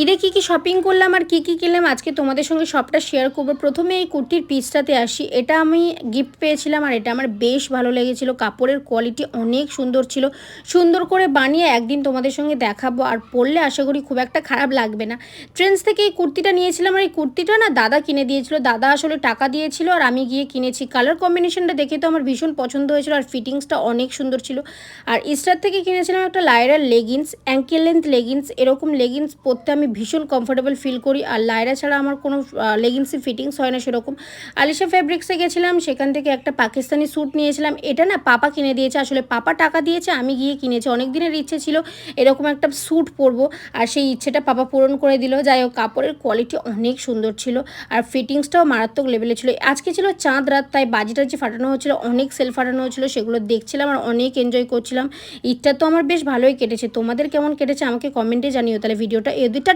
ঈদে কী শপিং করলাম আর কী কিনলাম আজকে তোমাদের সঙ্গে সবটা শেয়ার করবো। প্রথমে এই কুর্তির পিসটাতে আসি। এটা আমি গিফট পেয়েছিলাম আর এটা আমার বেশ ভালো লেগেছিলো। কাপড়ের কোয়ালিটি অনেক সুন্দর ছিল। সুন্দর করে বানিয়ে একদিন তোমাদের সঙ্গে দেখাবো, আর পরলে আশা করি খুব একটা খারাপ লাগবে না। ট্রেন্ডস থেকে এই কুর্তিটা নিয়েছিলাম আর এই কুর্তিটা না দাদা কিনে দিয়েছিল। দাদা আসলে টাকা দিয়েছিল আর আমি গিয়ে কিনেছি। কালার কম্বিনেশনটা দেখে তো আমার ভীষণ পছন্দ হয়েছিল আর ফিটিংসটা অনেক সুন্দর ছিল। আর স্টার থেকে কিনেছিলাম একটা লায়রার লেগিংস, অ্যাঙ্কেল লেন্থ লেগিংস। এরকম লেগিংস পরতে আমি ভীষণ কমফোর্টেবল ফিল করি, আর লায়রা ছাড়া আমার কোনো লেগিংসই ফিটিংস হয় না সেরকম। আলিশা ফেব্রিক্সে গেছিলাম, সেখান থেকে একটা পাকিস্তানি স্যুট নিয়েছিলাম। এটা না পাপা কিনে দিয়েছে, আসলে পাপা টাকা দিয়েছে, আমি গিয়ে কিনেছি। অনেক দিনের ইচ্ছে ছিল এরকম একটা স্যুট পরবো, আর সেই ইচ্ছেটা পাপা পূরণ করে দিল। যাই হোক, কাপড়ের কোয়ালিটি অনেক সুন্দর ছিল আর ফিটিংসটাও মারাত্মক লেভেলে ছিল। আজকে ছিল চাঁদ রাত, তাই বাজিটাজি ফাটানো হচ্ছিলো, অনেক সেল ফাটানো হচ্ছিলো, সেগুলো দেখছিলাম আর অনেক এনজয় করছিলাম। ঈদটা তো আমার বেশ ভালোই কেটেছে। তোমাদের কেমন কেটেছে আমাকে কমেন্টে জানিও। তাহলে ভিডিওটা এই দুইটা